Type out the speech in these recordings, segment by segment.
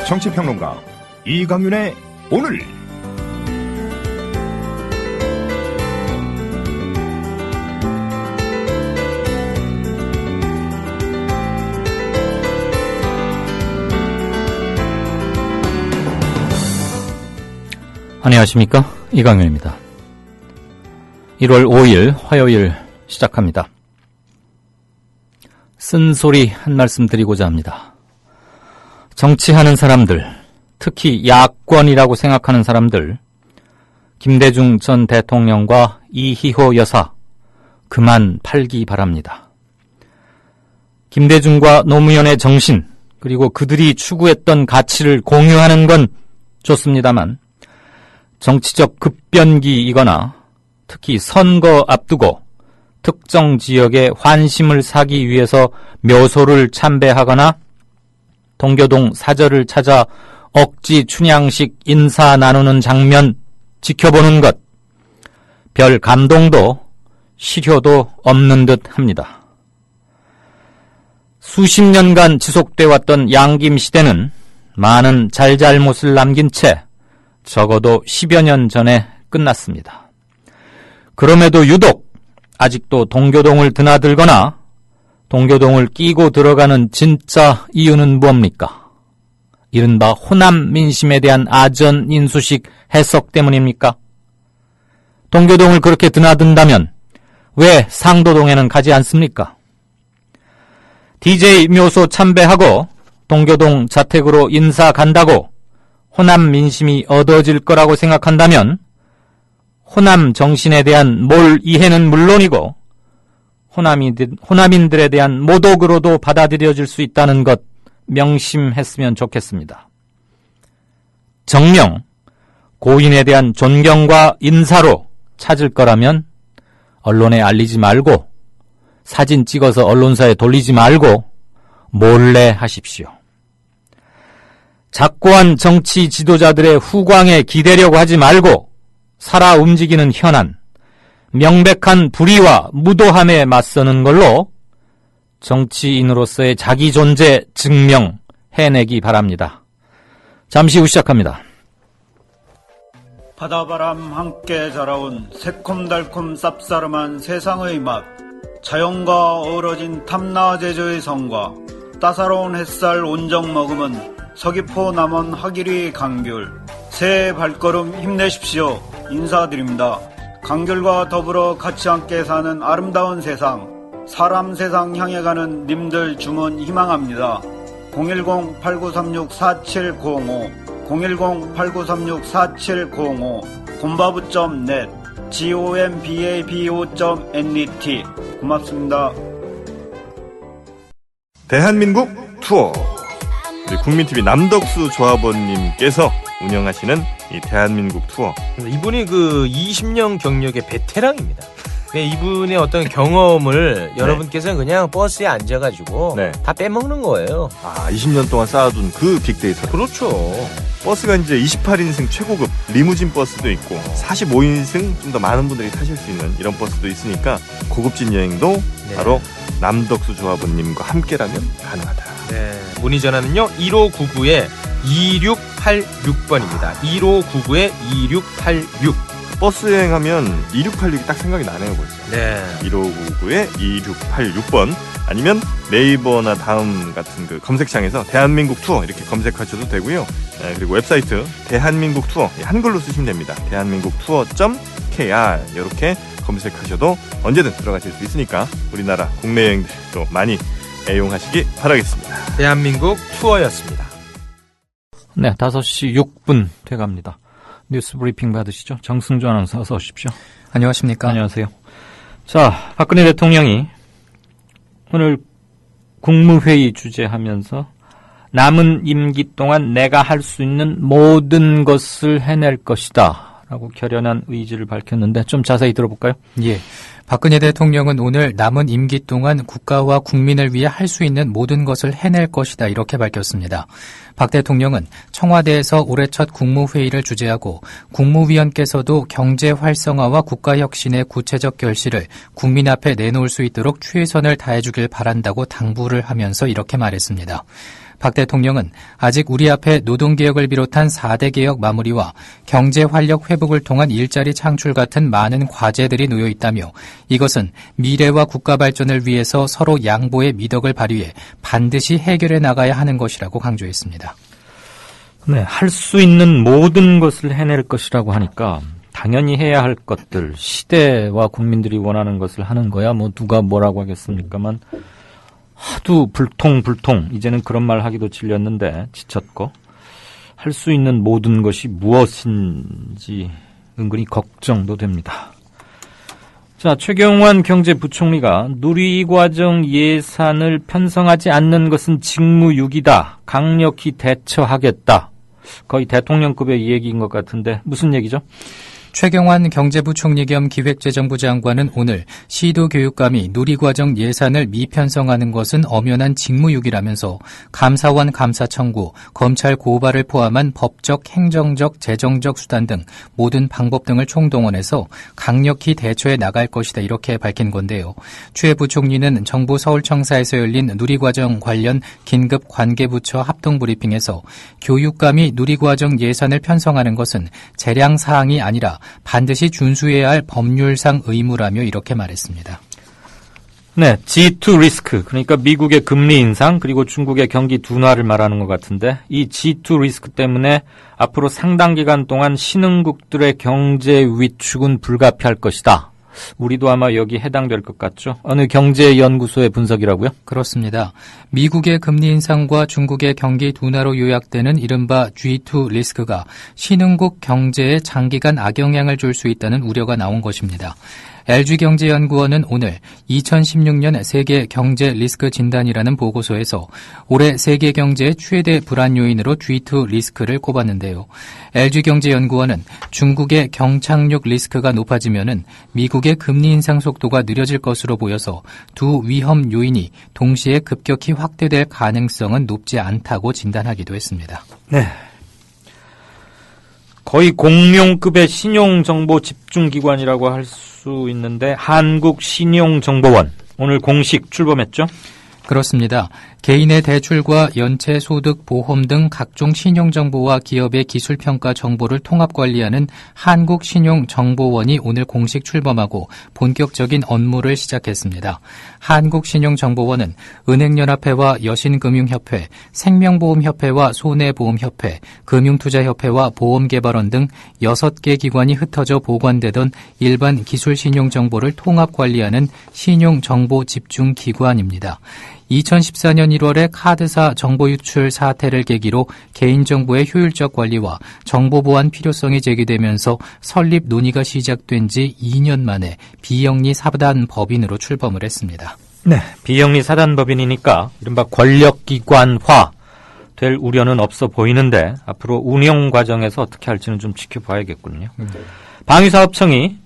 정치평론가 이강윤의 오늘. 안녕하십니까, 이강윤입니다. 1월 5일 화요일 시작합니다. 쓴소리 한 말씀 드리고자 합니다. 정치하는 사람들, 특히 야권이라고 생각하는 사람들, 김대중 전 대통령과 이희호 여사 그만 팔기 바랍니다. 김대중과 노무현의 정신, 그리고 그들이 추구했던 가치를 공유하는 건 좋습니다만 정치적 급변기이거나 특히 선거 앞두고 특정 지역의 환심을 사기 위해서 묘소를 참배하거나 동교동 사절을 찾아 억지 춘향식 인사 나누는 장면 지켜보는 것, 별 감동도 실효도 없는 듯 합니다. 수십 년간 지속돼 왔던 양김 시대는 많은 잘잘못을 남긴 채 적어도 10여 년 전에 끝났습니다. 그럼에도 유독 아직도 동교동을 드나들거나 동교동을 끼고 들어가는 진짜 이유는 무엇입니까? 이른바 호남 민심에 대한 아전 인수식 해석 때문입니까? 동교동을 그렇게 드나든다면 왜 상도동에는 가지 않습니까? DJ 묘소 참배하고 동교동 자택으로 인사 간다고 호남 민심이 얻어질 거라고 생각한다면 호남 정신에 대한 몰 이해는 물론이고 호남인들에 대한 모독으로도 받아들여질 수 있다는 것 명심했으면 좋겠습니다. 정녕 고인에 대한 존경과 인사로 찾을 거라면 언론에 알리지 말고 사진 찍어서 언론사에 돌리지 말고 몰래 하십시오. 작고한 정치 지도자들의 후광에 기대려고 하지 말고 살아 움직이는 현안, 명백한 불의와 무도함에 맞서는 걸로 정치인으로서의 자기 존재 증명해내기 바랍니다. 잠시 후 시작합니다. 바다바람 함께 자라온 새콤달콤 쌉싸름한 세상의 맛, 자연과 어우러진 탐나제조의 성과 따사로운 햇살 온정 머금은 서귀포 남원 하기리 강귤, 새해 발걸음 힘내십시오. 인사드립니다. 강귤과 더불어 같이 함께 사는 아름다운 세상, 사람 세상 향해 가는 님들 주문 희망합니다. 010-8936-4705 010-8936-4705 곰바부.net gombabo.net. 고맙습니다. 대한민국 투어, 우리 국민TV 남덕수 조합원님께서 운영하시는 이 대한민국 투어, 이분이 그 20년 경력의 베테랑입니다. 이분의 어떤 경험을 여러분께서는 그냥 버스에 앉아가지고 다 빼먹는 거예요. 20년 동안 쌓아둔 그 빅데이터. 그렇죠. 버스가 이제 28인승 최고급 리무진 버스도 있고 45인승 좀 더 많은 분들이 타실 수 있는 이런 버스도 있으니까 고급진 여행도 바로 남덕수 조합원님과 함께라면 가능하다. 네. 문의 전화는요 1599-2686번입니다. 1599-2686. 버스 여행하면 2686이 딱 생각이 나네요, 벌써. 네. 1599-2686번 아니면 네이버나 다음 같은 그 검색창에서 대한민국 투어 이렇게 검색하셔도 되고요. 그리고 웹사이트 대한민국 투어 한글로 쓰시면 됩니다. 대한민국 투어.kr 이렇게 검색하셔도 언제든 들어가실 수 있으니까 우리나라 국내 여행들도 많이 애용하시기 바라겠습니다. 대한민국 투어였습니다. 네, 5시 6분 돼갑니다. 뉴스 브리핑 받으시죠? 정승주 아나운서 어서 오십시오. 안녕하십니까? 안녕하세요. 자, 박근혜 대통령이 오늘 국무회의 주재하면서 남은 임기 동안 내가 할 수 있는 모든 것을 해낼 것이다 라고 결연한 의지를 밝혔는데 좀 자세히 들어볼까요? 예. 박근혜 대통령은 오늘 남은 임기 동안 국가와 국민을 위해 할 수 있는 모든 것을 해낼 것이다 이렇게 밝혔습니다. 박 대통령은 청와대에서 올해 첫 국무회의를 주재하고 국무위원께서도 경제 활성화와 국가 혁신의 구체적 결실을 국민 앞에 내놓을 수 있도록 최선을 다해주길 바란다고 당부를 하면서 이렇게 말했습니다. 박 대통령은 아직 우리 앞에 노동개혁을 비롯한 4대 개혁 마무리와 경제 활력 회복을 통한 일자리 창출 같은 많은 과제들이 놓여 있다며 이것은 미래와 국가 발전을 위해서 서로 양보의 미덕을 발휘해 반드시 해결해 나가야 하는 것이라고 강조했습니다. 네, 할 수 있는 모든 것을 해낼 것이라고 하니까 당연히 해야 할 것들, 시대와 국민들이 원하는 것을 하는 거야 뭐 누가 뭐라고 하겠습니까만 하도 불통 이제는 그런 말 하기도 질렸는데 지쳤고 할 수 있는 모든 것이 무엇인지 은근히 걱정도 됩니다. 자, 최경환 경제부총리가 누리과정 예산을 편성하지 않는 것은 직무유기다. 강력히 대처하겠다. 거의 대통령급의 얘기인 것 같은데 무슨 얘기죠? 최경환 경제부총리 겸 기획재정부 장관은 오늘 시도교육감이 누리과정 예산을 미편성하는 것은 엄연한 직무유기라면서 감사원 감사 청구, 검찰 고발을 포함한 법적, 행정적, 재정적 수단 등 모든 방법 등을 총동원해서 강력히 대처해 나갈 것이다 이렇게 밝힌 건데요. 최 부총리는 정부 서울청사에서 열린 누리과정 관련 긴급 관계부처 합동브리핑에서 교육감이 누리과정 예산을 편성하는 것은 재량사항이 아니라 반드시 준수해야 할 법률상 의무라며 이렇게 말했습니다. 네, G2 리스크, 그러니까 미국의 금리 인상 그리고 중국의 경기 둔화를 말하는 것 같은데 이 G2 리스크 때문에 앞으로 상당 기간 동안 신흥국들의 경제 위축은 불가피할 것이다. 우리도 아마 여기 해당될 것 같죠? 어느 경제연구소의 분석이라고요? 그렇습니다. 미국의 금리 인상과 중국의 경기 둔화로 요약되는 이른바 G2 리스크가 신흥국 경제에 장기간 악영향을 줄 수 있다는 우려가 나온 것입니다. LG경제연구원은 오늘 2016년 세계 경제 리스크 진단이라는 보고서에서 올해 세계 경제의 최대 불안 요인으로 G2 리스크를 꼽았는데요. LG경제연구원은 중국의 경착륙 리스크가 높아지면은 미국의 금리 인상 속도가 느려질 것으로 보여서 두 위험 요인이 동시에 급격히 확대될 가능성은 높지 않다고 진단하기도 했습니다. 네. 거의 공룡급의 신용정보 집중기관이라고 할 수 있는데 한국신용정보원 오늘 공식 출범했죠? 그렇습니다. 개인의 대출과 연체 소득 보험 등 각종 신용정보와 기업의 기술평가 정보를 통합관리하는 한국신용정보원이 오늘 공식 출범하고 본격적인 업무를 시작했습니다. 한국신용정보원은 은행연합회와 여신금융협회, 생명보험협회와 손해보험협회, 금융투자협회와 보험개발원 등 6개 기관이 흩어져 보관되던 일반 기술신용정보를 통합관리하는 신용정보집중기관입니다. 2014년 1월에 카드사 정보 유출 사태를 계기로 개인정보의 효율적 관리와 정보 보안 필요성이 제기되면서 설립 논의가 시작된 지 2년 만에 비영리 사단 법인으로 출범을 했습니다. 네, 비영리 사단 법인이니까 이른바 권력기관화 될 우려는 없어 보이는데 앞으로 운영 과정에서 어떻게 할지는 좀 지켜봐야겠군요. 방위사업청이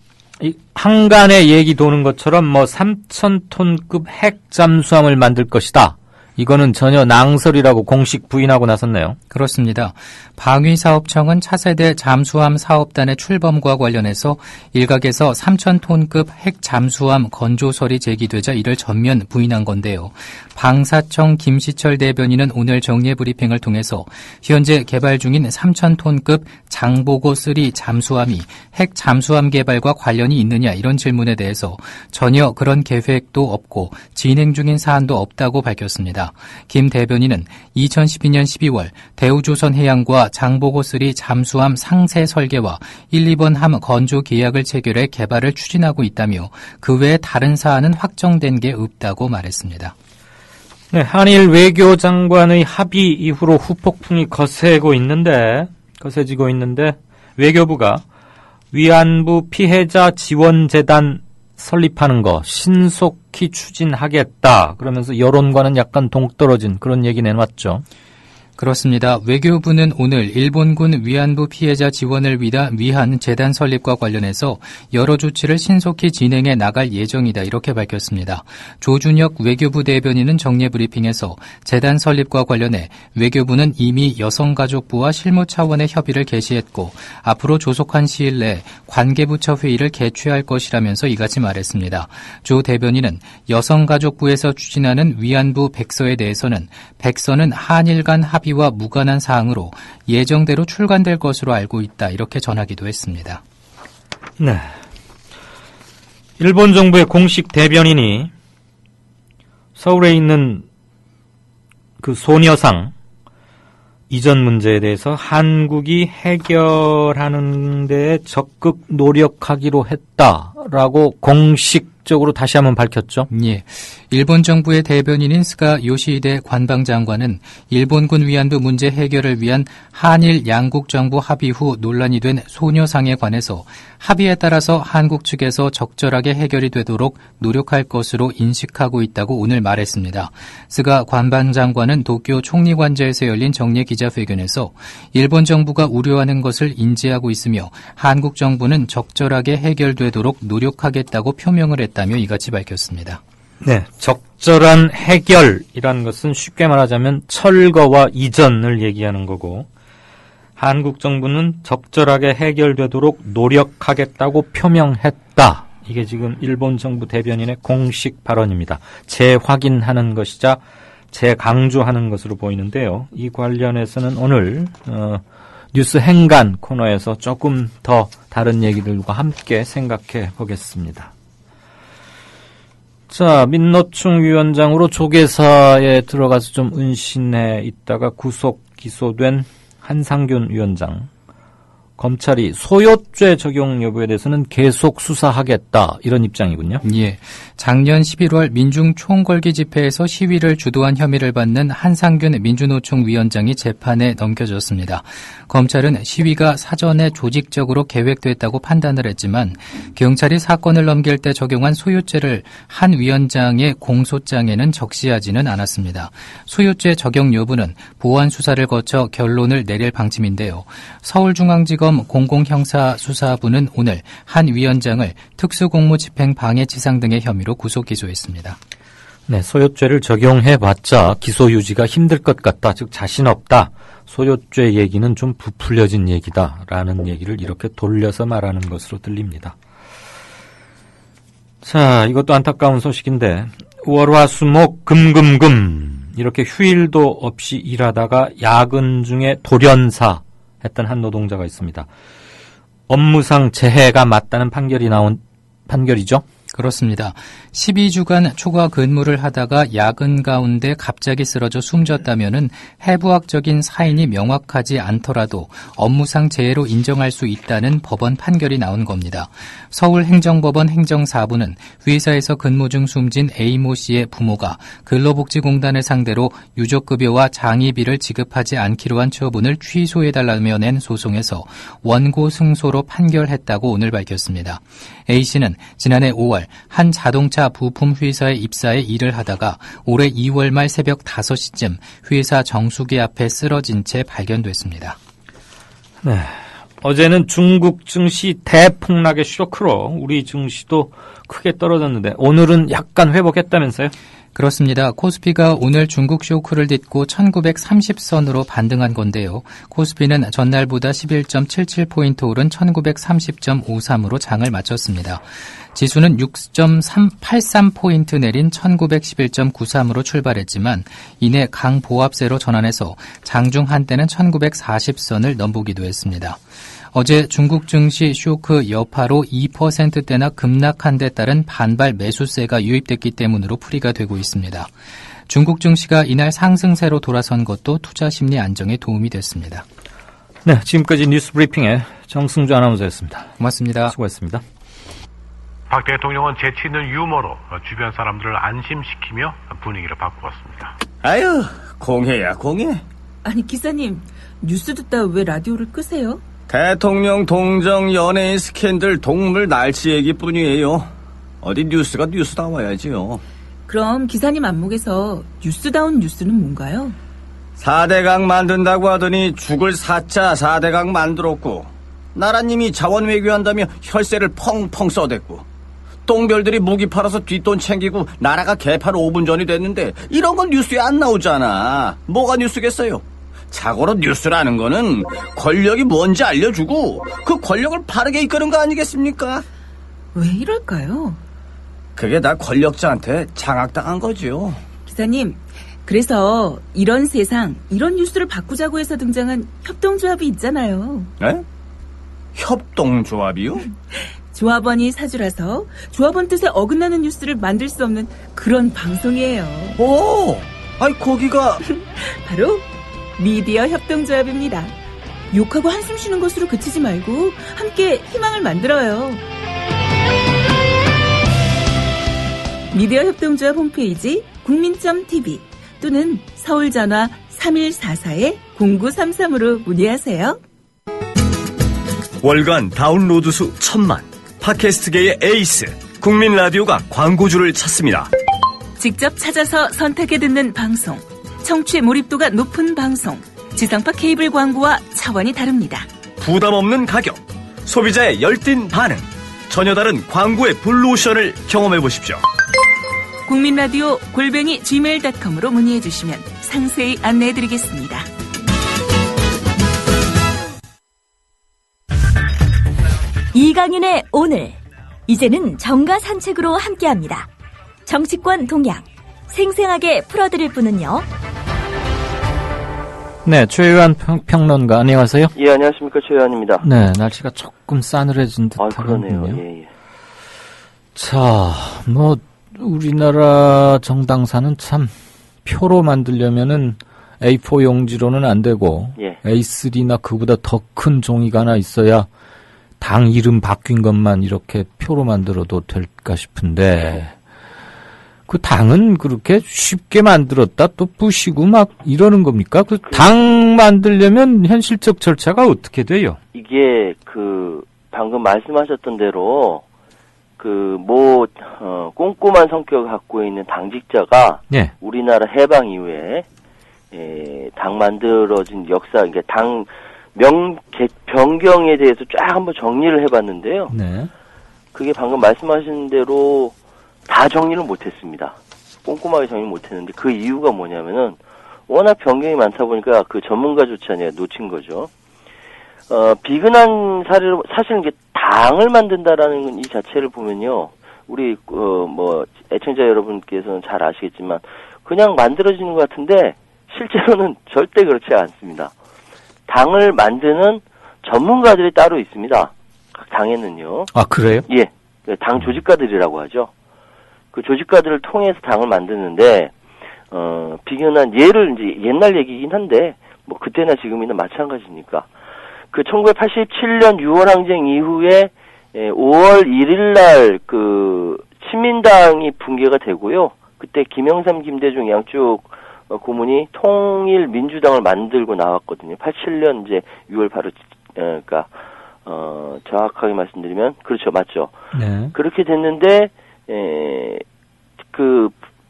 이 한간에 얘기 도는 것처럼 3,000톤급 핵 잠수함을 만들 것이다. 이거는 전혀 낭설이라고 공식 부인하고 나섰네요. 그렇습니다. 방위사업청은 차세대 잠수함 사업단의 출범과 관련해서 일각에서 3,000톤급 핵 잠수함 건조설이 제기되자 이를 전면 부인한 건데요. 방사청 김시철 대변인은 오늘 정례 브리핑을 통해서 현재 개발 중인 3,000톤급 장보고3 잠수함이 핵 잠수함 개발과 관련이 있느냐 이런 질문에 대해서 전혀 그런 계획도 없고 진행 중인 사안도 없다고 밝혔습니다. 김 대변인은 2012년 12월 대우조선해양과 장보고3 잠수함 상세 설계와 1, 2번 함 건조 계약을 체결해 개발을 추진하고 있다며 그 외에 다른 사안은 확정된 게 없다고 말했습니다. 네, 한일 외교장관의 합의 이후로 후폭풍이 거세지고 있는데 외교부가 위안부 피해자 지원재단 설립하는 거 신속히 추진하겠다. 그러면서 여론과는 약간 동떨어진 그런 얘기 내놨죠. 그렇습니다. 외교부는 오늘 일본군 위안부 피해자 지원을 위한 재단 설립과 관련해서 여러 조치를 신속히 진행해 나갈 예정이다 이렇게 밝혔습니다. 조준혁 외교부 대변인은 정례 브리핑에서 재단 설립과 관련해 외교부는 이미 여성가족부와 실무 차원의 협의를 개시했고 앞으로 조속한 시일 내에 관계부처 회의를 개최할 것이라면서 이같이 말했습니다. 조 대변인은 여성가족부에서 추진하는 위안부 백서에 대해서는 백서는 한일 간 합의와 무관한 사항으로 예정대로 출간될 것으로 알고 있다 이렇게 전하기도 했습니다. 네. 일본 정부의 공식 대변인이 서울에 있는 그 소녀상 이전 문제에 대해서 한국이 해결하는 데 적극 노력하기로 했다라고 공식적으로 다시 한번 밝혔죠. 예. 일본 정부의 대변인인 스가 요시히데 관방장관은 일본군 위안부 문제 해결을 위한 한일 양국 정부 합의 후 논란이 된 소녀상에 관해서 합의에 따라서 한국 측에서 적절하게 해결이 되도록 노력할 것으로 인식하고 있다고 오늘 말했습니다. 스가 관방장관은 도쿄 총리관저에서 열린 정례 기자회견에서 일본 정부가 우려하는 것을 인지하고 있으며 한국 정부는 적절하게 해결되도록 노력하겠다고 표명을 했다며 이같이 밝혔습니다. 네, 적절한 해결이라는 것은 쉽게 말하자면 철거와 이전을 얘기하는 거고 한국 정부는 적절하게 해결되도록 노력하겠다고 표명했다. 이게 지금 일본 정부 대변인의 공식 발언입니다. 재확인하는 것이자 재강조하는 것으로 보이는데요. 이 관련해서는 오늘 뉴스 행간 코너에서 조금 더 다른 얘기들과 함께 생각해 보겠습니다. 자, 민노총 위원장으로 조계사에 들어가서 좀 은신해 있다가 구속 기소된 한상균 위원장. 검찰이 소요죄 적용 여부에 대해서는 계속 수사하겠다 이런 입장이군요. 예. 작년 11월 민중 총궐기 집회에서 시위를 주도한 혐의를 받는 한상균 민주노총 위원장이 재판에 넘겨졌습니다. 검찰은 시위가 사전에 조직적으로 계획됐다고 판단을 했지만 경찰이 사건을 넘길 때 적용한 소요죄를 한 위원장의 공소장에는 적시하지는 않았습니다. 소요죄 적용 여부는 보완 수사를 거쳐 결론을 내릴 방침인데요. 서울중앙지검 공공형사수사부는 오늘 한 위원장을 특수공무집행 방해치상 등의 혐의로 구속 기소했습니다. 네, 소요죄를 적용해봤자 기소 유지가 힘들 것 같다. 즉 자신 없다. 소요죄 얘기는 좀 부풀려진 얘기다라는 얘기를 이렇게 돌려서 말하는 것으로 들립니다. 자, 이것도 안타까운 소식인데 월화수목 금금금 이렇게 휴일도 없이 일하다가 야근 중에 돌연사 했던 한 노동자가 있습니다. 업무상 재해가 맞다는 판결이 나온 판결이죠? 그렇습니다. 12주간 초과 근무를 하다가 야근 가운데 갑자기 쓰러져 숨졌다면은 해부학적인 사인이 명확하지 않더라도 업무상 재해로 인정할 수 있다는 법원 판결이 나온 겁니다. 서울행정법원 행정사부는 회사에서 근무 중 숨진 A모 씨의 부모가 근로복지공단을 상대로 유족급여와 장의비를 지급하지 않기로 한 처분을 취소해달라며 낸 소송에서 원고 승소로 판결했다고 오늘 밝혔습니다. A 씨는 지난해 5월 한 자동차 부품 회사에 입사해 일을 하다가 올해 2월 말 새벽 5시쯤 회사 정수기 앞에 쓰러진 채 발견됐습니다. 네, 어제는 중국 증시 대폭락의 쇼크로 우리 증시도 크게 떨어졌는데 오늘은 약간 회복했다면서요? 그렇습니다. 코스피가 오늘 중국 쇼크를 딛고 1930선으로 반등한 건데요. 코스피는 전날보다 11.77포인트 오른 1930.53으로 장을 마쳤습니다. 지수는 6.83포인트 내린 1911.93으로 출발했지만 이내 강보합세로 전환해서 장중 한때는 1940선을 넘보기도 했습니다. 어제 중국 증시 쇼크 여파로 2%대나 급락한 데 따른 반발 매수세가 유입됐기 때문으로 풀이가 되고 있습니다. 중국 증시가 이날 상승세로 돌아선 것도 투자 심리 안정에 도움이 됐습니다. 네, 지금까지 뉴스 브리핑의 정승주 아나운서였습니다. 고맙습니다. 수고했습니다. 박 대통령은 재치 있는 유머로 주변 사람들을 안심시키며 분위기를 바꾸었습니다. 아유, 공해야 공해. 아니 기사님, 뉴스 듣다 왜 라디오를 끄세요? 대통령 동정 연예인 스캔들 동물 날씨 얘기뿐이에요. 어디 뉴스가 뉴스다워야지요. 그럼 기사님 안목에서 뉴스다운 뉴스는 뭔가요? 4대강 만든다고 하더니 죽을 4차 4대강 만들었고 나라님이 자원 외교한다며 혈세를 펑펑 써댔고 똥별들이 무기 팔아서 뒷돈 챙기고 나라가 개판 5분 전이 됐는데 이런 건 뉴스에 안 나오잖아. 뭐가 뉴스겠어요? 자고로 뉴스라는 거는 권력이 뭔지 알려주고 그 권력을 바르게 이끄는 거 아니겠습니까? 왜 이럴까요? 그게 다 권력자한테 장악당한 거죠. 기사님, 그래서 이런 세상, 이런 뉴스를 바꾸자고 해서 등장한 협동조합이 있잖아요. 네? 협동조합이요? 조합원이 사주라서 조합원 뜻에 어긋나는 뉴스를 만들 수 없는 그런 방송이에요. 오! 아니 거기가 바로 미디어 협동조합입니다. 욕하고 한숨 쉬는 것으로 그치지 말고 함께 희망을 만들어요. 미디어 협동조합 홈페이지 국민.tv 또는 서울전화 3144-0933으로 문의하세요. 월간 다운로드 수 1000만, 팟캐스트계의 에이스 국민 라디오가 광고주를 찾습니다. 직접 찾아서 선택해 듣는 방송, 청취 몰입도가 높은 방송, 지상파 케이블 광고와 차원이 다릅니다. 부담 없는 가격, 소비자의 열띤 반응, 전혀 다른 광고의 블루오션을 경험해 보십시오. 국민라디오 @gmail.com으로 문의해 주시면 상세히 안내해 드리겠습니다. 이강윤의 오늘, 이제는 정가 산책으로 함께합니다. 정치권 동향 생생하게 풀어드릴 분은요. 네, 최유한 평론가 안녕하세요. 예, 안녕하십니까, 최유한입니다. 네, 날씨가 조금 싸늘해진 듯하군요. 그러네요. 예. 자, 뭐 우리나라 정당사는 참 표로 만들려면은 A4 용지로는 안 되고 예. A3나 그보다 더 큰 종이가 하나 있어야 당 이름 바뀐 것만 이렇게 표로 만들어도 될까 싶은데 그 당은 그렇게 쉽게 만들었다 또 부시고 막 이러는 겁니까? 그 당 만들려면 현실적 절차가 어떻게 돼요? 이게 방금 말씀하셨던 대로 꼼꼼한 성격을 갖고 있는 당직자가 예. 우리나라 해방 이후에 당 만들어진 역사, 그러니까 당 변경에 대해서 쫙 한번 정리를 해봤는데요. 네. 그게 방금 말씀하신 대로 다 정리를 못했습니다. 꼼꼼하게 정리 못했는데 그 이유가 뭐냐면은 워낙 변경이 많다 보니까 그 전문가조차 놓친 거죠. 비근한 사례로 사실은 이게 당을 만든다라는 이 자체를 보면요, 우리 애청자 여러분께서는 잘 아시겠지만 그냥 만들어지는 것 같은데 실제로는 절대 그렇지 않습니다. 당을 만드는 전문가들이 따로 있습니다. 각 당에는요. 아, 그래요? 예, 당 조직가들이라고 하죠. 그 조직가들을 통해서 당을 만드는데 비근한 예를 이제 옛날 얘기긴 한데 뭐 그때나 지금이나 마찬가지니까. 그 1987년 6월 항쟁 이후에 5월 1일 날 친민당이 붕괴가 되고요. 그때 김영삼, 김대중 양쪽 고문이 통일민주당을 만들고 나왔거든요. 87년 이제 6월 바로 정확하게 말씀드리면 그렇죠, 맞죠. 네. 그렇게 됐는데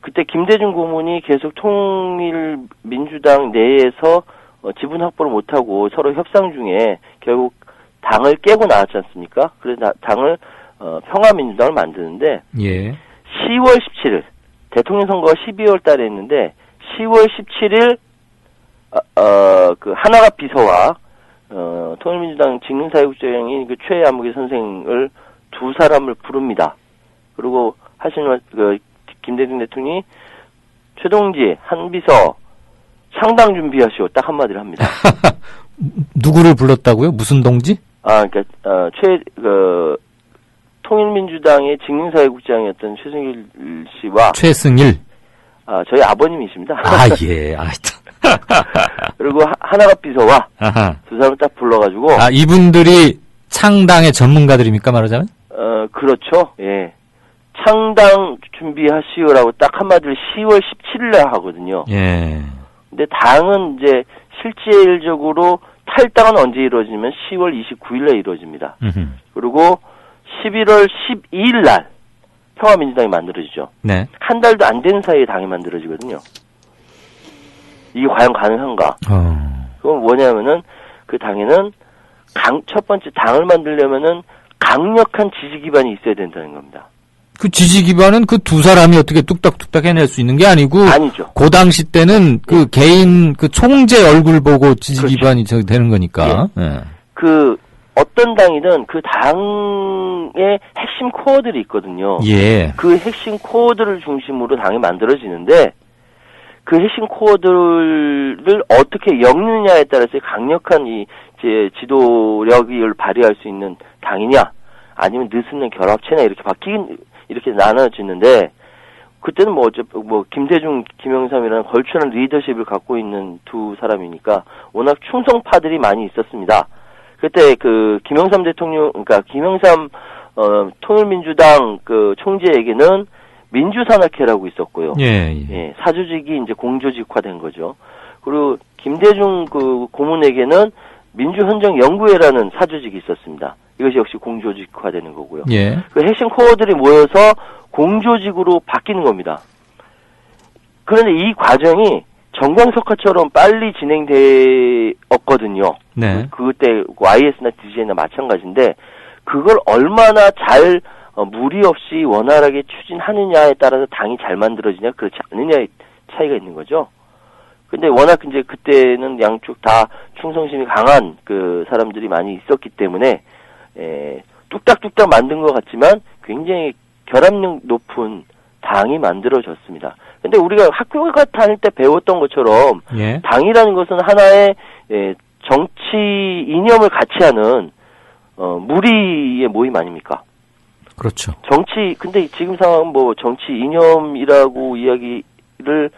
그때 김대중 고문이 계속 통일민주당 내에서 지분 확보를 못하고 서로 협상 중에 결국 당을 깨고 나왔지 않습니까? 그래서 당을 평화민주당을 만드는데 예. 10월 17일 대통령 선거가 12월 달에 했는데 10월 17일 하나갑 비서와 통일민주당 직능사회국장인 최아무개 선생을 두 사람을 부릅니다. 그리고 김대중 대통령이 최동지 한비서 창당 준비하시오 딱 한마디를 합니다. 누구를 불렀다고요? 무슨 동지? 통일민주당의 직능사회국장이었던 최승일 씨와 최승일. 저희 아버님이십니다. 아, 예. 그리고 하나갑 비서와 아하. 두 사람을 딱 불러가지고. 이분들이 창당의 전문가들입니까, 말하자면? 그렇죠. 예. 창당 준비하시오라고 딱 한마디를 10월 17일에 하거든요. 예. 근데 당은 이제 실질적으로 탈당은 언제 이루어지냐면 10월 29일에 이루어집니다. 그리고 11월 12일 날 평화민주당이 만들어지죠. 네. 한 달도 안 된 사이에 당이 만들어지거든요. 이게 과연 가능한가? 그건 뭐냐면은 그 당에는 첫 번째 당을 만들려면은 강력한 지지 기반이 있어야 된다는 겁니다. 그 지지 기반은 그 두 사람이 어떻게 뚝딱뚝딱 해낼 수 있는 게 아니고 아니죠. 그 당시 때는 그 개인 그 총재 얼굴 보고 지지 그렇죠. 기반이 되는 거니까. 예. 그 어떤 당이든 그 당의 핵심 코어들이 있거든요. 예. 그 핵심 코어들을 중심으로 당이 만들어지는데 그 핵심 코어들을 어떻게 엮느냐에 따라서 강력한 이제 지도력을 발휘할 수 있는 당이냐, 아니면 느슨한 결합체냐 이렇게 나눠지는데 그때는 김대중, 김영삼이라는 걸출한 리더십을 갖고 있는 두 사람이니까 워낙 충성파들이 많이 있었습니다. 그때 그 김영삼 대통령, 그러니까 김영삼 통일민주당 그 총재에게는 민주산악회라고 있었고요. 예, 사조직이 이제 공조직화된 거죠. 그리고 김대중 그 고문에게는 민주헌정연구회라는 사조직이 있었습니다. 이것이 역시 공조직화되는 거고요. 예. 그 핵심 코어들이 모여서 공조직으로 바뀌는 겁니다. 그런데 이 과정이 정광석화처럼 빨리 진행되었거든요. 네. 그때 YS나 DJ나 마찬가지인데 그걸 얼마나 잘 무리 없이 원활하게 추진하느냐에 따라서 당이 잘 만들어지냐 그렇지 않느냐의 차이가 있는 거죠. 근데 워낙 이제 그때는 양쪽 다 충성심이 강한 그 사람들이 많이 있었기 때문에 뚝딱뚝딱 만든 것 같지만 굉장히 결합력 높은 당이 만들어졌습니다. 근데 우리가 학교 다닐 때 배웠던 것처럼 예. 당이라는 것은 하나의 정치 이념을 같이 하는 무리의 모임 아닙니까? 그렇죠. 근데 지금 상황은 정치 이념이라고 이야기를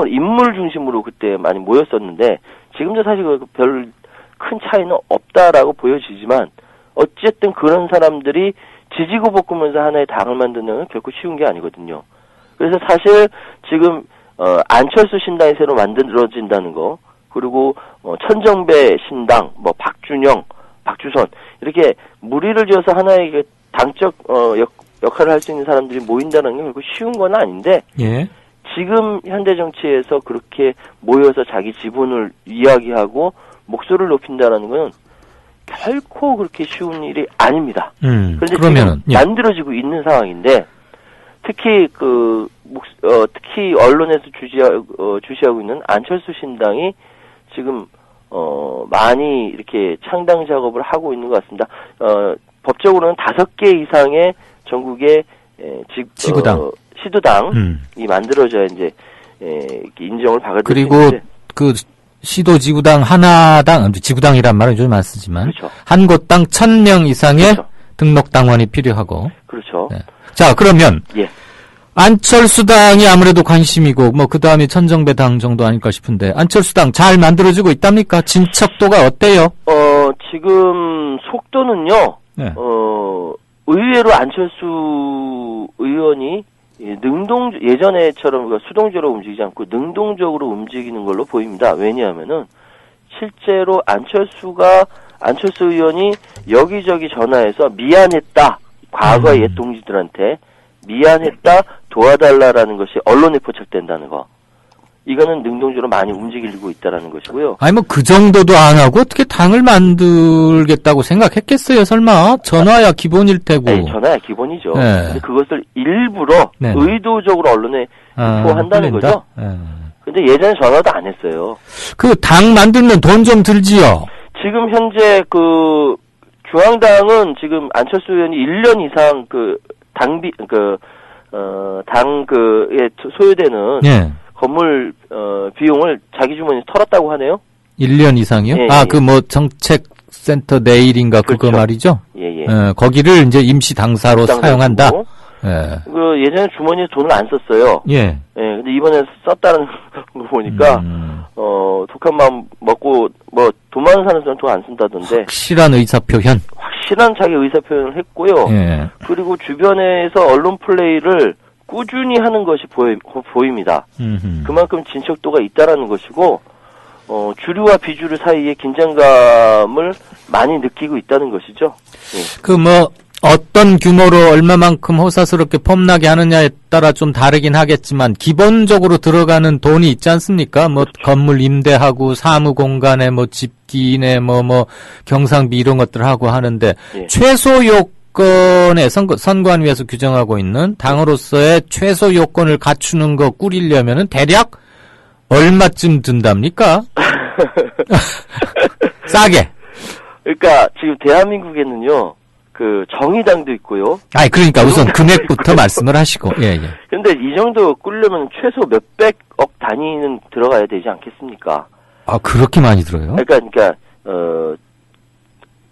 인물 중심으로 그때 많이 모였었는데 지금도 사실 별 큰 차이는 없다라고 보여지지만 어쨌든 그런 사람들이 지지고 볶으면서 하나의 당을 만드는 건 결코 쉬운 게 아니거든요. 그래서 사실 지금 안철수 신당이 새로 만들어진다는 거, 그리고 천정배 신당, 박준영, 박주선 이렇게 무리를 지어서 하나의 당적 역할을 할 수 있는 사람들이 모인다는 게 결코 쉬운 건 아닌데 예. 지금 현대 정치에서 그렇게 모여서 자기 지분을 이야기하고 목소리를 높인다는 건 결코 그렇게 쉬운 일이 아닙니다. 그런데 그러면은, 지금 만들어지고 있는 상황인데 특히 특히 언론에서 주시하고 있는 안철수 신당이 지금 많이 이렇게 창당 작업을 하고 있는 것 같습니다. 법적으로는 5개 이상의 전국의 시도당이 만들어져야 이제 인정을 받을 수 있는데 그리고 그 시도 지구당 하나당, 지구당이란 말은 요즘 안 쓰지만 그렇죠. 한 곳당 1000명 이상의 그렇죠. 등록 당원이 필요하고. 그렇죠. 네. 자, 그러면 안철수당이 아무래도 관심이고 그 다음에 천정배당 정도 아닐까 싶은데 안철수당 잘 만들어지고 있답니까? 진척도가 어때요? 지금 속도는요. 네. 의외로 안철수 의원이 예전에처럼 수동적으로 움직이지 않고 능동적으로 움직이는 걸로 보입니다. 왜냐하면은 실제로 안철수 의원이 여기저기 전화해서 미안했다. 과거의 옛 동지들한테 미안했다, 도와달라라는 것이 언론에 포착된다는 거. 이거는 능동적으로 많이 움직이고 있다라는 것이고요. 아니 그 정도도 안 하고 어떻게 당을 만들겠다고 생각했겠어요? 설마 전화야 기본일 테고. 네, 전화야 기본이죠. 네. 근데 그것을 일부러 의도적으로 언론에 유포한다는 거죠. 근데 예전에 전화도 안 했어요. 그 당 만들면 돈 좀 들지요. 지금 현재 그 중앙당은 지금 안철수 의원이 1년 이상 당에 소요되는 건물 비용을 자기 주머니에서 털었다고 하네요. 1년 이상이요? 정책센터 내일인가 그렇죠. 그거 말이죠? 예. 거기를 이제 임시 당사로 사용한다. 예전에 주머니에 돈을 안 썼어요. 예. 근데 이번에 썼다는 거 보니까 독한 마음 먹고 돈 많은 사람들은 돈 안 쓴다던데. 확실한 의사표현. 확실한 자기 의사표현을 했고요. 그리고 주변에서 언론 플레이를 꾸준히 하는 것이 보입니다. 그만큼 진척도가 있다라는 것이고 주류와 비주류 사이의 긴장감을 많이 느끼고 있다는 것이죠. 어떤 규모로 얼마만큼 호사스럽게 폼나게 하느냐에 따라 좀 다르긴 하겠지만 기본적으로 들어가는 돈이 있지 않습니까? 뭐 건물 임대하고 사무 공간에 뭐 집기내 뭐 경상비 이런 것들 하고 하는데 예. 최소 요건에 선관위에서 규정하고 있는 당으로서의 최소 요건을 갖추는 거 꾸리려면은 대략 얼마쯤 든답니까? 싸게. 그러니까 지금 대한민국에는요. 그 정의당도 있고요. 아니 그러니까 우선 금액부터 말씀을 하시고. 예. 근데 이 정도 꾸려면 최소 몇백억 단위는 들어가야 되지 않겠습니까? 아, 그렇게 많이 들어요? 그러니까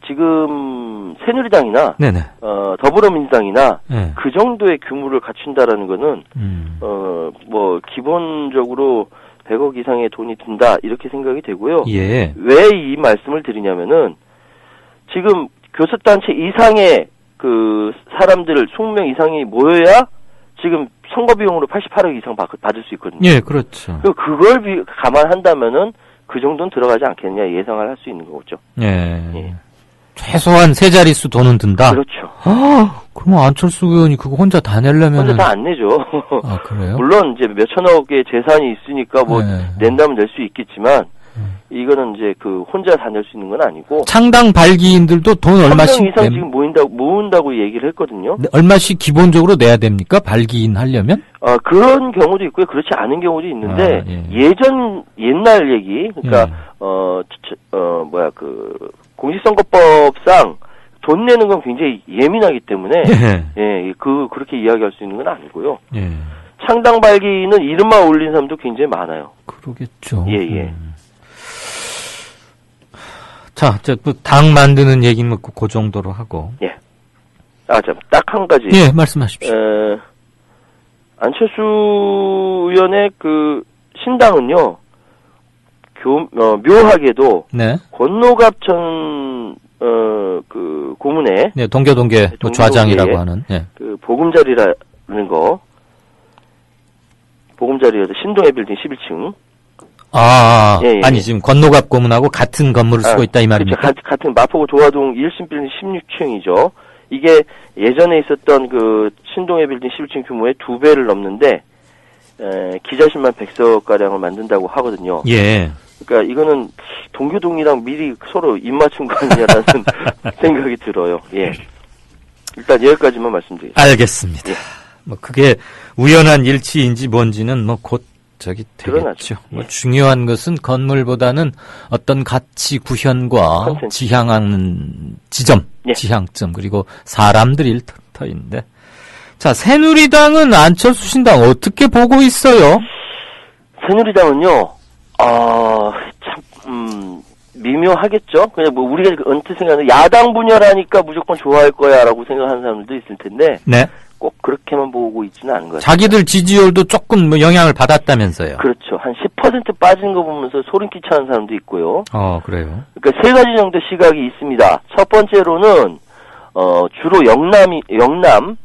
지금 새누리당이나 네네. 더불어민주당이나 네. 그 정도의 규모를 갖춘다라는 거는 뭐 기본적으로 100억 이상의 돈이 든다 이렇게 생각이 되고요. 예. 왜 이 말씀을 드리냐면은 지금 교섭단체 이상의 그 사람들을 20명 이상이 모여야 지금 선거 비용으로 88억 이상 받을 수 있거든요. 예, 그렇죠. 그걸 감안한다면은 그 정도는 들어가지 않겠냐 예상을 할 수 있는 거죠. 예. 최소한 세 자릿수 돈은 든다? 그렇죠. 아, 그럼 안철수 의원이 그거 혼자 다 내려면. 혼자 다 안 내죠. 아, 그래요? 물론 이제 몇천억의 재산이 있으니까 뭐 낸다면 낼 수 있겠지만 이거는 이제 그 혼자 다 낼 수 있는 건 아니고. 창당 발기인들도 돈 얼마씩 3명 이상 지금 모은다고 얘기를 했거든요. 네, 얼마씩 기본적으로 내야 됩니까? 발기인 하려면? 그런 경우도 있고요. 그렇지 않은 경우도 있는데 옛날 얘기. 그러니까 공직선거법상 돈 내는 건 굉장히 예민하기 때문에 그렇게 이야기할 수 있는 건 아니고요. 예. 창당 발기는 이름만 올린 사람도 굉장히 많아요. 그러겠죠. 예. 자, 당 만드는 얘기는 그 정도로 하고. 예. 딱 한 가지. 예, 말씀하십시오. 안철수 의원의 그 신당은요, 묘하게도. 네. 권노갑 전, 그 고문의. 네, 동계 좌장이라고 하는. 예. 그 보금자리라는 거. 보금자리에서 신동의 빌딩 11층. 예. 아니, 지금 권노갑 고문하고 같은 건물을 쓰고 있다 이 말입니까? 그렇죠. 같은 마포구 도화동 1신 빌딩 16층이죠. 이게 예전에 있었던 그 신동의 빌딩 11층 규모의 2배를 넘는데, 기자실만 100석가량을 만든다고 하거든요. 예. 그러니까 이거는 동교동이랑 미리 서로 입맞춘 거 아니냐라는 생각이 들어요. 예. 일단 여기까지만 말씀드리겠습니다. 알겠습니다. 예. 뭐 그게 우연한 일치인지 뭔지는 뭐 곧 되겠죠. 뭐 중요한 것은 건물보다는 어떤 가치 구현과 지향하는 지점, 지향점 그리고 사람들 일터인데. 자, 새누리당은 안철수 신당 어떻게 보고 있어요? 새누리당은요, 미묘하겠죠? 그냥 뭐 우리가 언뜻 생각하는 야당 분열하니까 무조건 좋아할 거야라고 생각하는 사람들도 있을 텐데. 네. 꼭 그렇게만 보고 있지는 않은 것 같아요. 자기들 지지율도 조금 뭐 영향을 받았다면서요. 그렇죠. 한 10% 빠지는 거 보면서 소름 끼쳐하는 사람도 있고요. 그래요. 그러니까 세 가지 정도 시각이 있습니다. 첫 번째로는 주로 영남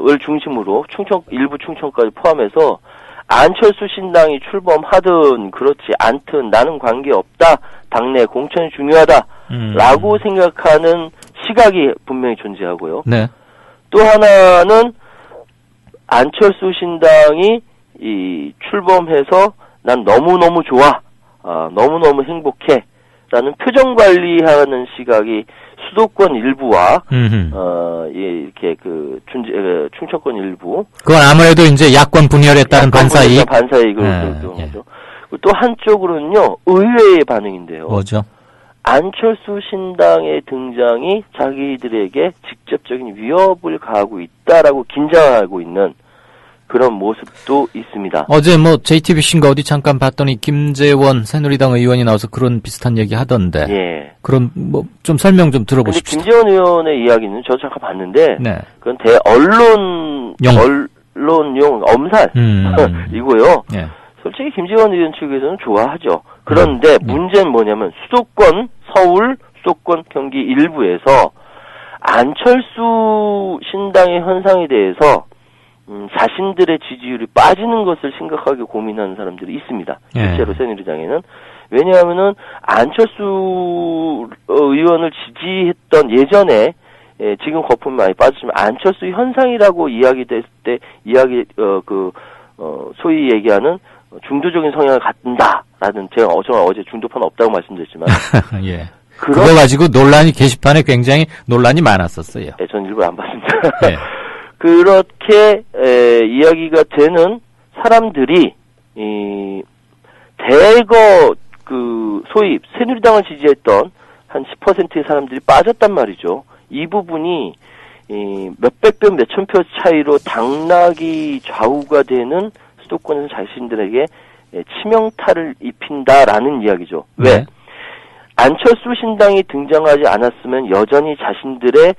을 중심으로 일부 충청까지 포함해서 안철수 신당이 출범하든 그렇지 않든 나는 관계없다. 당내 공천이 중요하다라고 생각하는 시각이 분명히 존재하고요. 네. 또 하나는 안철수 신당이 출범해서 난 너무너무 좋아, 너무너무 행복해 라는 표정 관리하는 시각이 수도권 일부와 이렇게 충청권 일부. 그건 아무래도 이제 야권 분열에 따른 반사이익. 반사이익을 죠. 또 한쪽으로는요 의외의 반응인데요. 뭐죠? 안철수 신당의 등장이 자기들에게 직접적인 위협을 가하고 있다라고 긴장하고 있는 그런 모습도 있습니다. 어제 뭐 JTBC인가 어디 잠깐 봤더니 김재원 새누리당 의원이 나와서 그런 비슷한 얘기 하던데. 예. 그럼 뭐 좀 설명 좀 들어보십시오. 김재원 의원의 이야기는 저도 잠깐 봤는데. 네. 그건 언론용 엄살이고요. 예. 솔직히 김재원 의원 측에서는 좋아하죠. 그런데 문제는 뭐냐면 수도권, 서울, 수도권, 경기 일부에서 안철수 신당의 현상에 대해서 자신들의 지지율이 빠지는 것을 심각하게 고민하는 사람들이 있습니다. 실제로 새누리당에는. 왜냐하면은 안철수 의원을 지지했던 예전에 지금 거품이 많이 빠졌지만 안철수 현상이라고 이야기됐을 때 소위 얘기하는 중도적인 성향을 갖는다라는 제가 어제 중도파는 없다고 말씀드렸지만 예. 그거 가지고 게시판에 굉장히 논란이 많았었어요. 네, 전 일부러 안 봤습니다. 네. 그렇게 이야기가 되는 사람들이 대거 소위 새누리당을 지지했던 한 10%의 사람들이 빠졌단 말이죠. 이 부분이 몇백 표, 몇천 표 차이로 당락이 좌우가 되는 수도권에서 자신들에게 치명타를 입힌다라는 이야기죠. 왜? 네. 안철수 신당이 등장하지 않았으면 여전히 자신들의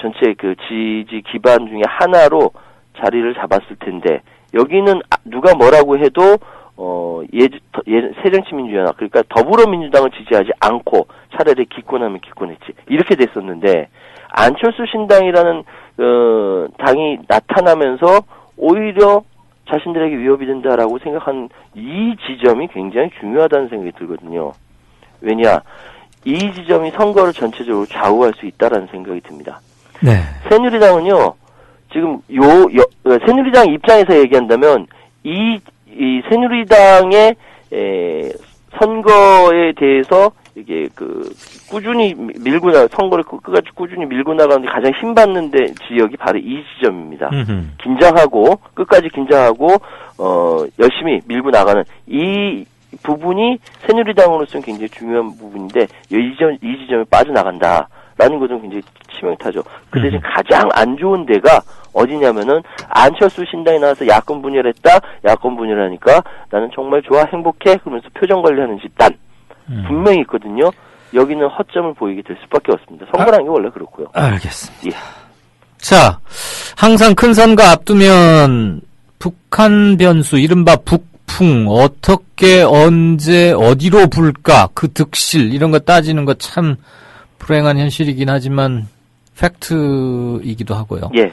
전체 지지 기반 중에 하나로 자리를 잡았을 텐데 여기는 누가 뭐라고 해도 새정치민주연합 그러니까 더불어민주당을 지지하지 않고 차라리 기권하면 기권했지 이렇게 됐었는데 안철수 신당이라는 당이 나타나면서 오히려 자신들에게 위협이 된다라고 생각한 이 지점이 굉장히 중요하다는 생각이 들거든요. 왜냐 이 지점이 선거를 전체적으로 좌우할 수 있다라는 생각이 듭니다. 네. 새누리당은요 지금 새누리당 입장에서 얘기한다면 이 새누리당의 선거에 대해서 이게 꾸준히 선거를 끝까지 꾸준히 밀고 나가는데 가장 힘받는 지역이 바로 이 지점입니다. 끝까지 긴장하고 열심히 밀고 나가는 이 부분이 새누리당으로서는 굉장히 중요한 부분인데 이 지점에 빠져나간다라는 것은 굉장히 치명타죠. 그 대신 가장 안 좋은 데가 어디냐면은 안철수 신당이 나와서 야권 분열하니까 나는 정말 좋아 행복해 그러면서 표정 관리하는 집단 분명히 있거든요. 여기는 허점을 보이게 될 수밖에 없습니다. 선거라는 게 원래 그렇고요. 알겠습니다. 예. 자, 항상 큰 선거 앞두면 북한 변수 이른바 북풍 어떻게 언제 어디로 불까 그 득실 이런 거 따지는 거 참 불행한 현실이긴 하지만 팩트이기도 하고요. 예.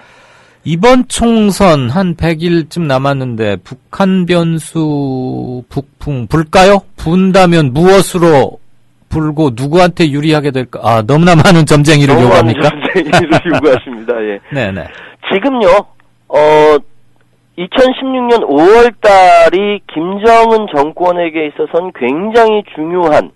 이번 총선 한 100일쯤 남았는데 북한 변수 북풍 불까요? 분다면 무엇으로 불고 누구한테 유리하게 될까? 너무나 많은 점쟁이를 요구합니까? 점쟁이를 요구하십니다. 예. 네네. 지금요. 2016년 5월 달이 김정은 정권에게 있어서는 굉장히 중요한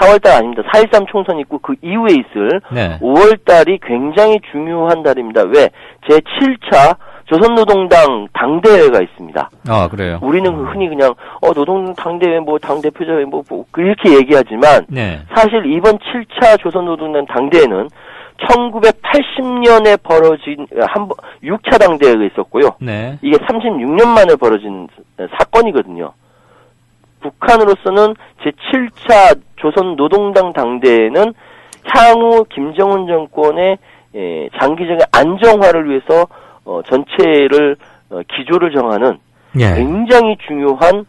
4월달 아닙니다. 4.13 총선이 있고 그 이후에 있을 5월달이 굉장히 중요한 달입니다. 왜? 제7차 조선노동당 당대회가 있습니다. 그래요? 우리는 흔히 그냥 노동당 당대회 당대표자회 이렇게 얘기하지만 사실 이번 7차 조선노동당 당대회는 1980년에 벌어진 6차 당대회가 있었고요. 이게 36년 만에 벌어진 사건이거든요. 북한으로서는 제7차 조선노동당 당대회는 향후 김정은 정권의 장기적인 안정화를 위해서 전체를 기조를 정하는 굉장히 중요한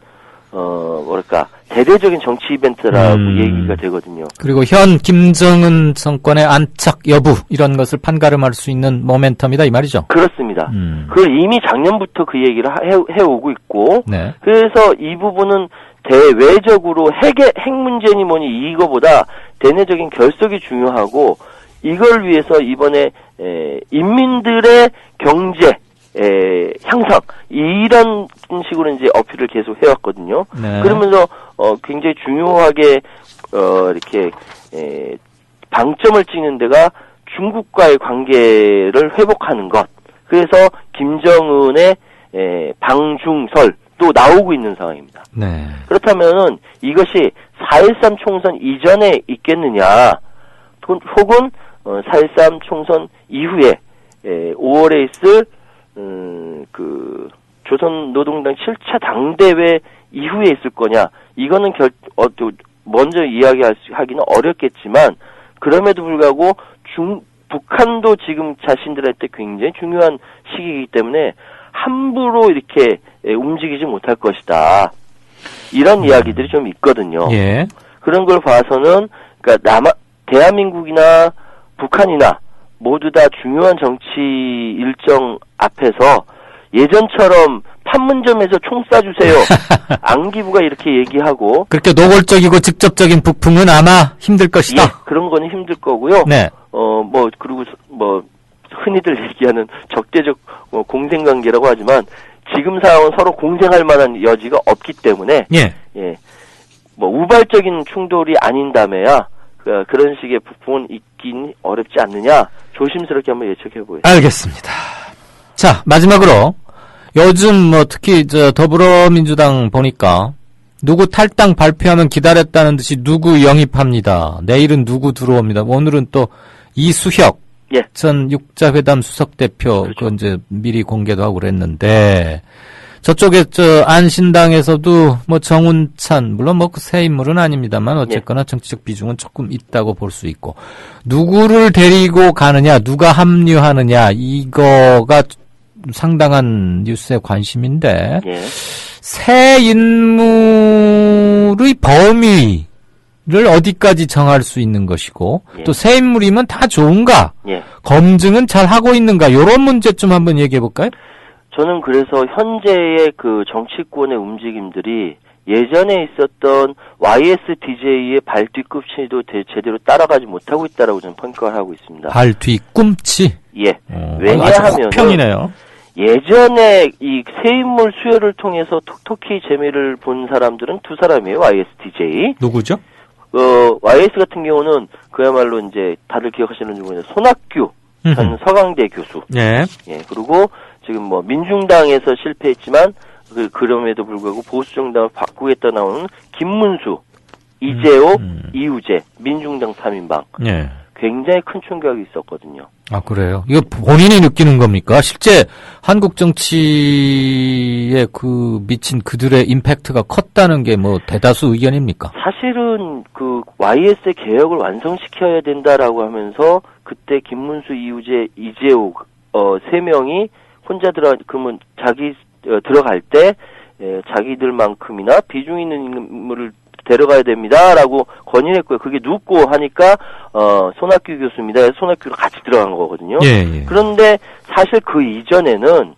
대대적인 정치 이벤트라고 얘기가 되거든요. 그리고 현 김정은 정권의 안착 여부 이런 것을 판가름할 수 있는 모멘텀이다 이 말이죠. 그렇습니다. 그걸 이미 작년부터 그 얘기를 해오고 있고 그래서 이 부분은 대외적으로 핵 문제니 뭐니 이거보다 대내적인 결속이 중요하고 이걸 위해서 이번에 인민들의 경제 향상 이런 식으로 이제 어필을 계속 해왔거든요. 그러면서 굉장히 중요하게 이렇게 방점을 찍는 데가 중국과의 관계를 회복하는 것. 그래서 김정은의 방중설도 나오고 있는 상황입니다. 그렇다면은 이것이 4.13 총선 이전에 있겠느냐, 혹은 4.13 총선 이후에 5월에 있을 조선노동당 7차 당대회 이후에 있을 거냐, 이거는 먼저 이야기하기는 어렵겠지만, 그럼에도 불구하고 북한도 지금 자신들한테 굉장히 중요한 시기이기 때문에 함부로 이렇게 움직이지 못할 것이다. 이런 이야기들이 좀 있거든요. 그런 걸 봐서는, 대한민국이나 북한이나 모두 다 중요한 정치 일정 앞에서 예전처럼 판문점에서 총 쏴주세요. 안기부가 이렇게 얘기하고 그렇게 노골적이고 직접적인 북풍은 아마 힘들 것이다. 예, 그런 거는 힘들 거고요. 네. 그리고 흔히들 얘기하는 적대적 공생관계라고 하지만 지금 상황은 서로 공생할 만한 여지가 없기 때문에 예. 우발적인 충돌이 아닌다며야 그런 식의 북풍은 있긴 어렵지 않느냐 조심스럽게 한번 예측해 보겠습니다. 알겠습니다. 자, 마지막으로 요즘 특히 더불어민주당 보니까 누구 탈당 발표하면 기다렸다는 듯이 누구 영입합니다. 내일은 누구 들어옵니다. 오늘은 또 이수혁 전 육자회담 수석대표 그렇죠. 그 이제 미리 공개도 하고 그랬는데 저쪽에 안신당에서도 정운찬 물론 그 새 인물은 아닙니다만 어쨌거나 정치적 비중은 조금 있다고 볼 수 있고 누구를 데리고 가느냐 누가 합류하느냐 이거가 상당한 뉴스의 관심인데 새 인물의 범위를 어디까지 정할 수 있는 것이고 또 새 인물이면 다 좋은가 검증은 잘 하고 있는가 이런 문제 좀 한번 얘기해 볼까요? 저는 그래서 현재의 그 정치권의 움직임들이 예전에 있었던 YSDJ의 발 뒤꿈치도 제대로 따라가지 못하고 있다라고 저는 평가를 하고 있습니다. 발 뒤꿈치? 예. 왜냐하면 평이네요. 예전에 이 새 인물 수혈을 통해서 톡톡히 재미를 본 사람들은 두 사람이에요. YSDJ. 누구죠? YS 같은 경우는 그야말로 이제 다들 기억하시는 분은 손학규 전 서강대 교수. 예. 예. 그리고 지금 민중당에서 실패했지만 그럼에도 불구하고 보수정당을 바꾸겠다 나오는 김문수, 이재호, 이우재 민중당 3인방. 예. 굉장히 큰 충격이 있었거든요. 아, 그래요? 이거 본인이 느끼는 겁니까? 실제 한국 정치에 미친 그들의 임팩트가 컸다는 게 대다수 의견입니까? 사실은 YS의 개혁을 완성시켜야 된다라고 하면서 그때 김문수, 이우재, 이재호 세 명이 혼자 그러면 들어갈 때 자기들만큼이나 비중 있는 인물을 데려가야 됩니다라고 건의했고요. 그게 눕고 하니까 손학규 교수입니다. 손학규로 같이 들어간 거거든요. 예. 그런데 사실 그 이전에는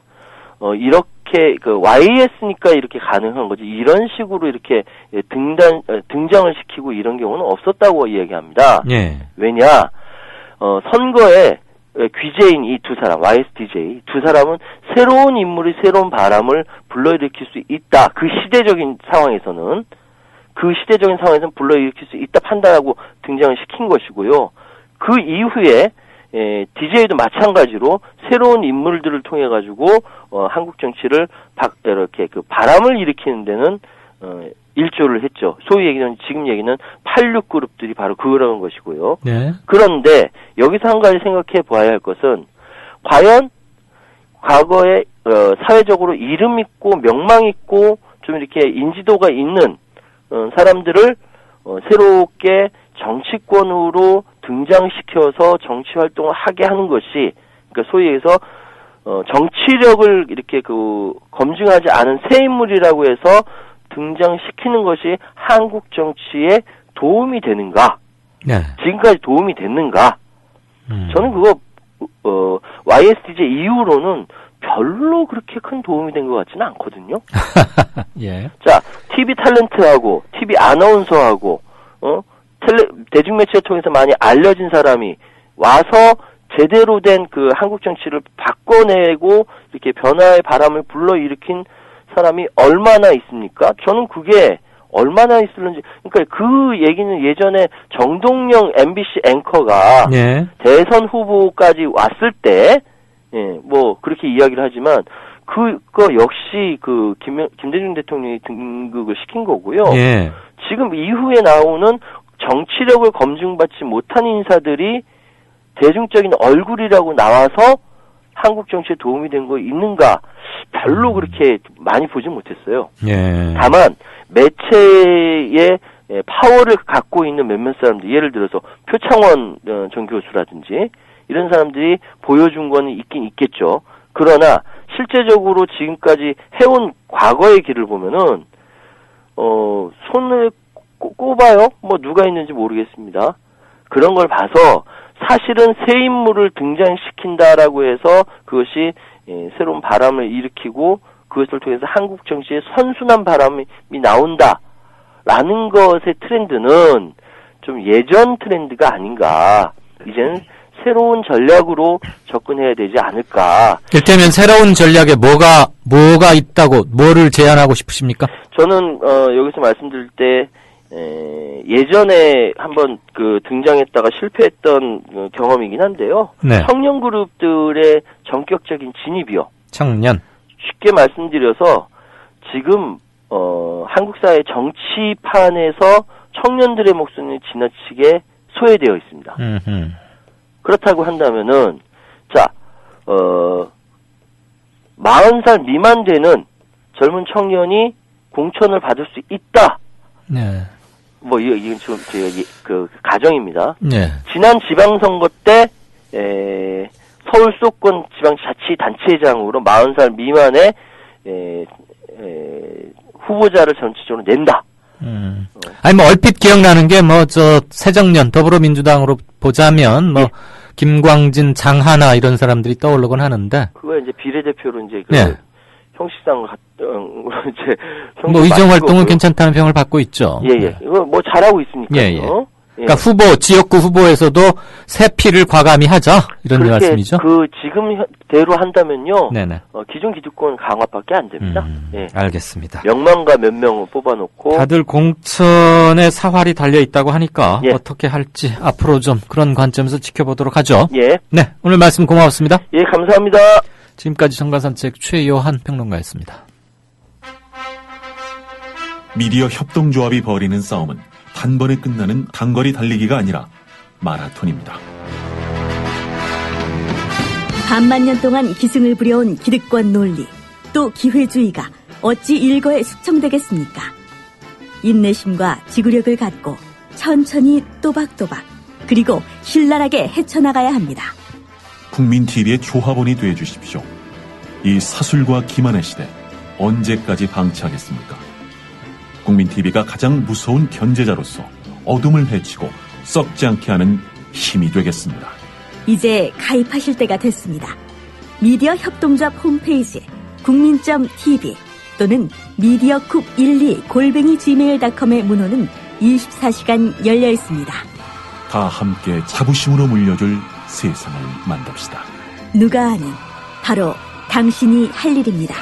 이렇게 YS니까 이렇게 가능한 거지 이런 식으로 이렇게 등장을 시키고 이런 경우는 없었다고 이야기합니다. 예. 왜냐 선거에 귀재인 이 두 사람, YSDJ 두 사람은 새로운 인물이 새로운 바람을 불러일으킬 수 있다. 그 시대적인 상황에서는 불러일으킬 수 있다 판단하고 등장을 시킨 것이고요. 그 이후에 DJ도 마찬가지로 새로운 인물들을 통해 가지고 한국 정치를 이렇게 바람을 일으키는 데는 일조를 했죠. 소위 얘기는 지금 얘기는 86 그룹들이 바로 그런 것이고요. 네. 그런데 여기서 한 가지 생각해 봐야 할 것은 과연 과거에 사회적으로 이름 있고 명망 있고 좀 이렇게 인지도가 있는 사람들을 새롭게 정치권으로 등장시켜서 정치 활동을 하게 하는 것이 그러니까 소위 해서 정치력을 이렇게 검증하지 않은 새 인물이라고 해서 등장시키는 것이 한국 정치에 도움이 되는가? 네. 지금까지 도움이 됐는가? 저는 그거 YSDJ 이후로는 별로 그렇게 큰 도움이 된 것 같지는 않거든요. 예. 자, TV 탤런트하고 TV 아나운서하고 대중매체를 통해서 많이 알려진 사람이 와서 제대로 된 한국 정치를 바꿔내고 이렇게 변화의 바람을 불러일으킨 사람이 얼마나 있습니까? 저는 그게 얼마나 있을는지, 그러니까 그 얘기는 예전에 정동영 MBC 앵커가 대선 후보까지 왔을 때, 그렇게 이야기를 하지만, 그거 역시 김대중 대통령이 등극을 시킨 거고요. 지금 이후에 나오는 정치력을 검증받지 못한 인사들이 대중적인 얼굴이라고 나와서 한국 정치에 도움이 된 거 있는가? 별로 그렇게 많이 보진 못했어요. 다만 매체의 파워를 갖고 있는 몇몇 사람들, 예를 들어서 표창원 전 교수라든지 이런 사람들이 보여준 거는 있긴 있겠죠. 그러나 실제적으로 지금까지 해온 과거의 길을 보면은 손을 꼽아요? 누가 있는지 모르겠습니다. 그런 걸 봐서 사실은 새 인물을 등장시킨다라고 해서 그것이 새로운 바람을 일으키고 그것을 통해서 한국 정치에 선순환 바람이 나온다라는 것의 트렌드는 좀 예전 트렌드가 아닌가. 이제는 새로운 전략으로 접근해야 되지 않을까. 일테면 새로운 전략에 뭐가 있다고, 뭐를 제안하고 싶으십니까? 저는, 여기서 말씀드릴 때, 예전에 한번 등장했다가 실패했던 경험이긴 한데요. 네. 청년 그룹들의 전격적인 진입이요. 청년. 쉽게 말씀드려서, 지금, 한국 사회 정치판에서 청년들의 목소리는 지나치게 소외되어 있습니다. 그렇다고 한다면은, 40살 미만 되는 젊은 청년이 공천을 받을 수 있다. 네. 이건 좀, 가정입니다. 네. 지난 지방선거 때, 서울 수도권 지방자치단체장으로 40살 미만의, 후보자를 전체적으로 낸다. 얼핏 기억나는 게, 새정년, 더불어민주당으로 보자면, 김광진, 장하나 이런 사람들이 떠오르곤 하는데. 그거 이제 비례대표로 이제, 네. 형식상, 이제, 의정 활동은 괜찮다는 평을 받고 있죠. 예. 이거 잘하고 있으니까요. 예. 그러니까 지역구 후보에서도 새 피를 과감히 하자, 이런 말씀이죠. 지금대로 한다면요. 네네. 기존 기득권 강화밖에 안 됩니다. 예. 알겠습니다. 명망가 몇 명을 뽑아놓고. 다들 공천에 사활이 달려 있다고 하니까 어떻게 할지 앞으로 좀 그런 관점에서 지켜보도록 하죠. 예. 네, 오늘 말씀 고맙습니다. 예, 감사합니다. 지금까지 정가산책 최요한 평론가였습니다. 미디어 협동조합이 벌이는 싸움은 단번에 끝나는 단거리 달리기가 아니라 마라톤입니다. 반만 년 동안 기승을 부려온 기득권 논리, 또 기회주의가 어찌 일거에 숙청되겠습니까? 인내심과 지구력을 갖고 천천히 또박또박 그리고 신랄하게 헤쳐나가야 합니다. 국민TV의 조합원이 되어주십시오. 이 사술과 기만의 시대 언제까지 방치하겠습니까? 국민TV가 가장 무서운 견제자로서 어둠을 헤치고 썩지 않게 하는 힘이 되겠습니다. 이제 가입하실 때가 됐습니다. 미디어 협동조합 홈페이지 국민.tv 또는 mediacoup12@gmail.com의 문호는 24시간 열려 있습니다. 다 함께 자부심으로 물려줄 세상을 만듭시다. 누가 아는 바로 당신이 할 일입니다.